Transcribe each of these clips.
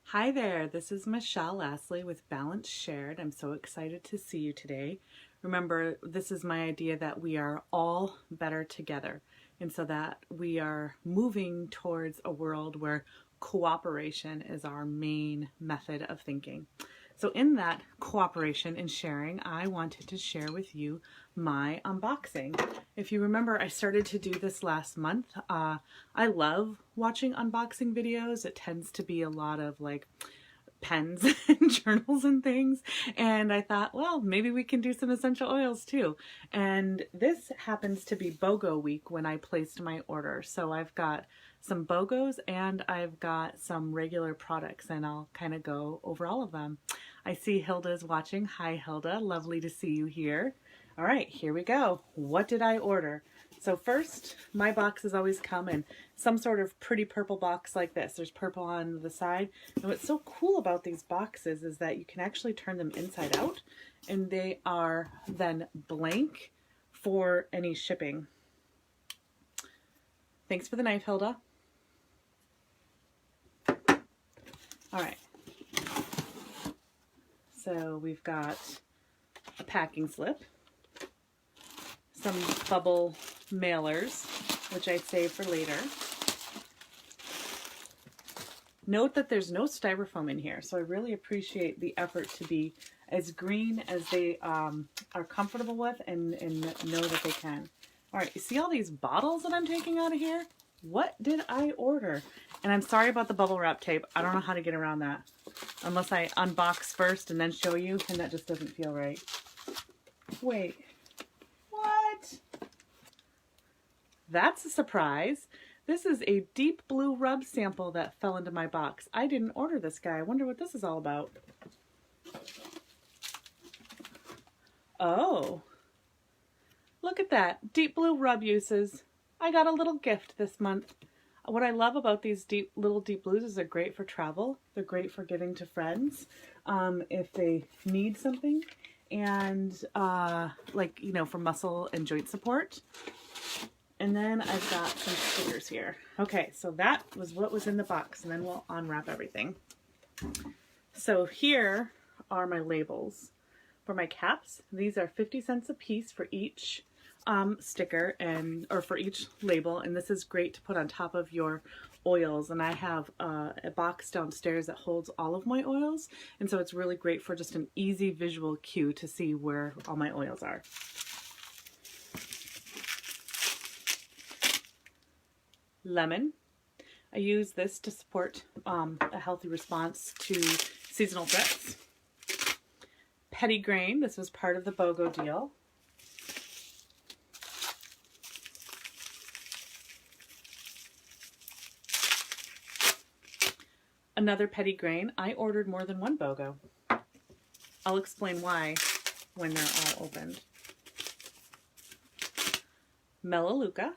Hi there, this is Michelle Lasley with Balance Shared. I'm so excited to see you today. Remember, this is my idea that we are all better together, and so that we are moving towards a world where cooperation is our main method of thinking. So in that cooperation and sharing, I wanted to share with you my unboxing. If you remember, I started to do this last month. I love watching unboxing videos. It tends to be a lot of like pens and journals and things. And I thought, well, maybe we can do some essential oils too. And this happens to be BOGO week when I placed my order. So I've got some BOGOs and I've got some regular products, and I'll kind of go over all of them. I see Hilda's watching. Hi Hilda, lovely to see you here. All right, here we go. What did I order? So first, my boxes always come in some sort of pretty purple box like this. There's purple on the side. And what's so cool about these boxes is that you can actually turn them inside out, and they are then blank for any shipping. Thanks for the knife, Hilda. All right. So we've got a packing slip, some bubble mailers, which I saved for later. Note that there's no styrofoam in here, so I really appreciate the effort to be as green as they are comfortable with and know that they can. All right, you see all these bottles that I'm taking out of here? What did I order? And I'm sorry about the bubble wrap tape. I don't know how to get around that unless I unbox first and then show you, and that just doesn't feel right. Wait, what? That's a surprise. This is a deep blue rub sample that fell into my box. I didn't order this guy. I wonder what this is all about. Oh, look at that. Deep blue rub uses. I got a little gift this month. What I love about these little deep blues is they're great for travel. They're great for giving to friends if they need something, and like, you know, for muscle and joint support. And then I've got some stickers here. Okay, so that was what was in the box, and then we'll unwrap everything. So here are my labels for my caps. These are 50 cents a piece for each sticker or for each label, and this is great to put on top of your oils. And I have a box downstairs that holds all of my oils, and so it's really great for just an easy visual cue to see where all my oils are. Lemon. I use this to support a healthy response to seasonal threats. Pettigrain. This was part of the BOGO deal. Another pettigrain. I ordered more than one BOGO. I'll explain why when they're all opened. Melaleuca.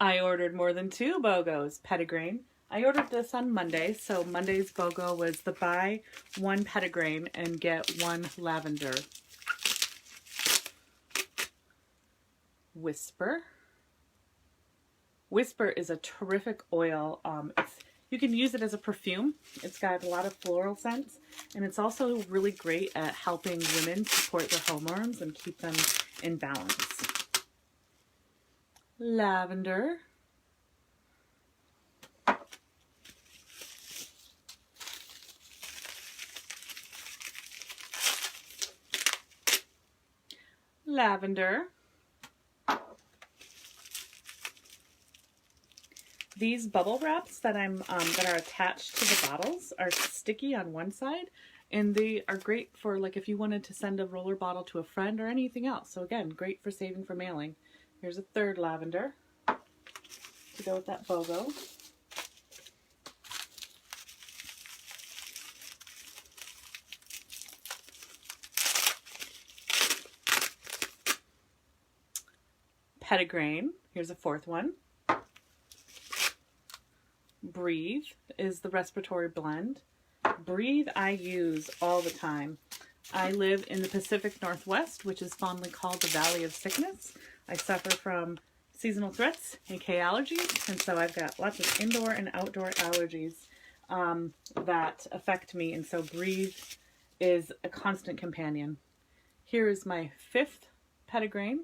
I ordered more than two BOGOs. Pettigrain. I ordered this on Monday, so Monday's BOGO was the buy one pettigrain and get one lavender. Whisper. Whisper is a terrific oil. You can use it as a perfume. It's got a lot of floral scents, and it's also really great at helping women support their hormones and keep them in balance. Lavender. Lavender. These bubble wraps that that are attached to the bottles are sticky on one side, and they are great for, like, if you wanted to send a roller bottle to a friend or anything else. So again, great for saving for mailing. Here's a third lavender to go with that BOGO. Pettigrain. Here's a fourth one. Breathe is the respiratory blend. Breathe I use all the time. I live in the Pacific Northwest, which is fondly called the Valley of Sickness. I suffer from seasonal threats, aka allergies, and so I've got lots of indoor and outdoor allergies that affect me, and so Breathe is a constant companion. Here is my 5th petitgrain,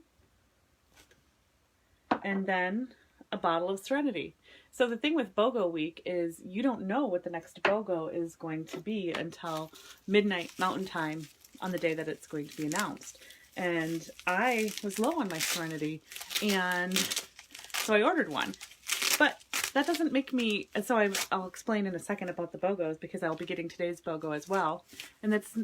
and then a bottle of Serenity. So the thing with BOGO week is you don't know what the next BOGO is going to be until midnight Mountain Time on the day that it's going to be announced. And I was low on my Serenity, and so I ordered one. But that doesn't make me, and so I'll explain in a second about the BOGOs, because I'll be getting today's BOGO as well. And that's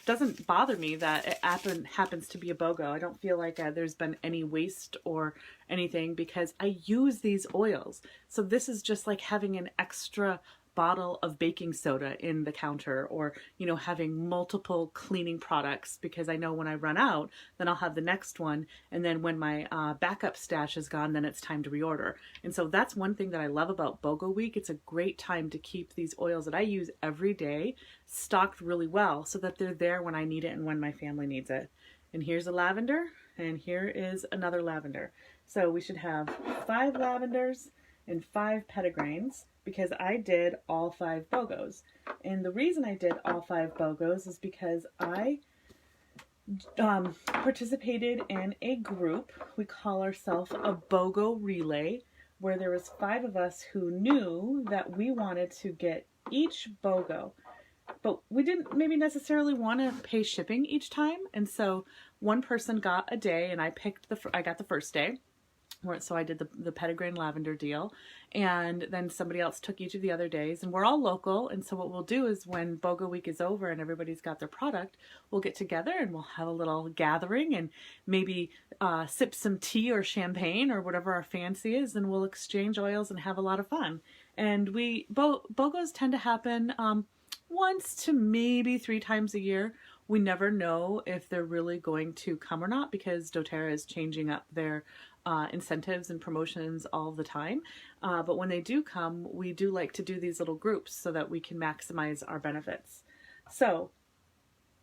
doesn't bother me that it happens to be a BOGO. I don't feel like there's been any waste or anything, because I use these oils. So this is just like having an extra bottle of baking soda in the counter, or, you know, having multiple cleaning products, because I know when I run out, then I'll have the next one. And then when my backup stash is gone, then it's time to reorder. And so that's one thing that I love about BOGO week. It's a great time to keep these oils that I use every day stocked really well, so that they're there when I need it and when my family needs it. And here's a lavender, and here is another lavender. So we should have 5 lavenders and 5 petitgrains, because I did all 5 BOGOs. And the reason I did all 5 BOGOs is because I participated in a group. We call ourselves a BOGO relay, where there was 5 of us who knew that we wanted to get each BOGO, but we didn't maybe necessarily want to pay shipping each time. And so one person got a day, and I got the first day. So I did the petitgrain lavender deal, and then somebody else took each of the other days, and we're all local. And so what we'll do is, when BOGO week is over and everybody's got their product, we'll get together and we'll have a little gathering, and maybe sip some tea or champagne or whatever our fancy is, and we'll exchange oils and have a lot of fun. And BOGOs tend to happen once to maybe 3 times a year. We never know if they're really going to come or not, because doTERRA is changing up their incentives and promotions all the time. But when they do come, we do like to do these little groups so that we can maximize our benefits. So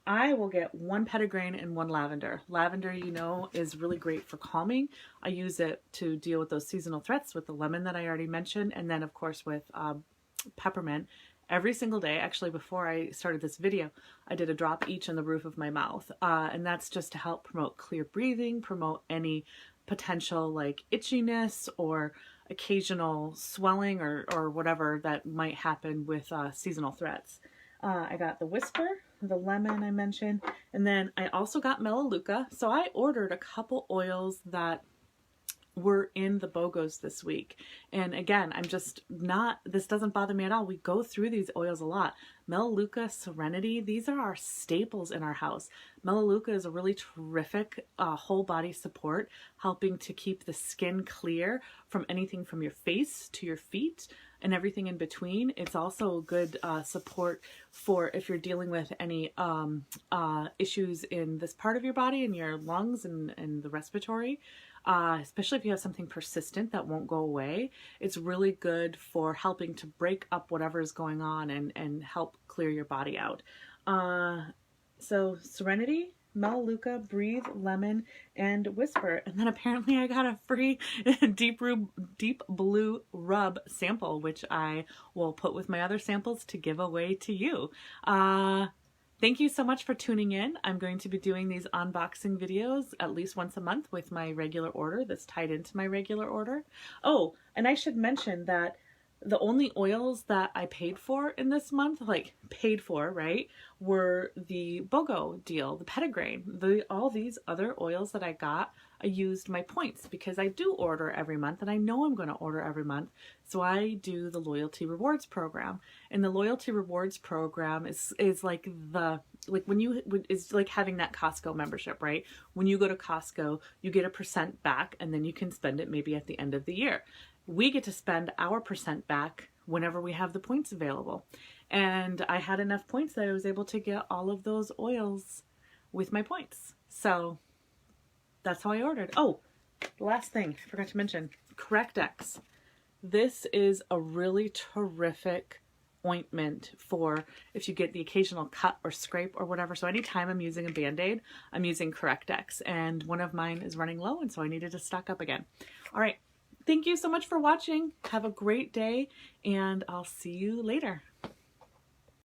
I will get 1 petitgrain and 1 lavender. Lavender, you know, is really great for calming. I use it to deal with those seasonal threats with the lemon that I already mentioned, and then of course with peppermint. Every single day, actually before I started this video, I did a drop each on the roof of my mouth. And that's just to help promote clear breathing, promote any potential like itchiness or occasional swelling or whatever that might happen with seasonal threats. I got the Whisper, the lemon I mentioned, and then I also got Melaleuca. So I ordered a couple oils that were in the BOGOs this week. And again, I'm just not, this doesn't bother me at all. We go through these oils a lot. Melaleuca, Serenity, these are our staples in our house. Melaleuca is a really terrific whole body support, helping to keep the skin clear from anything from your face to your feet and everything in between. It's also a good support for if you're dealing with any issues in this part of your body, in your lungs and the respiratory. Especially if you have something persistent that won't go away. It's really good for helping to break up whatever is going on and help clear your body out. So Serenity, Melaleuca, Breathe, Lemon, and Whisper. And then apparently I got a free Deep Blue Rub sample, which I will put with my other samples to give away to you. Thank you so much for tuning in. I'm going to be doing these unboxing videos at least once a month with my regular order that's tied into my regular order. Oh, and I should mention that the only oils that I paid for in this month, like paid for, right, were the BOGO deal, the petitgrain. All these other oils that I got, I used my points because I do order every month and I know I'm going to order every month. So I do the loyalty rewards program, and the loyalty rewards program is like it's like having that Costco membership, right? When you go to Costco, you get a % back and then you can spend it maybe at the end of the year. We get to spend our % back whenever we have the points available. And I had enough points that I was able to get all of those oils with my points. So that's how I ordered. Oh, the last thing I forgot to mention, CorrectX. This is a really terrific ointment for if you get the occasional cut or scrape or whatever. So anytime I'm using a Band-Aid, I'm using Correct-X, and one of mine is running low, and so I needed to stock up again. All right. Thank you so much for watching. Have a great day, and I'll see you later.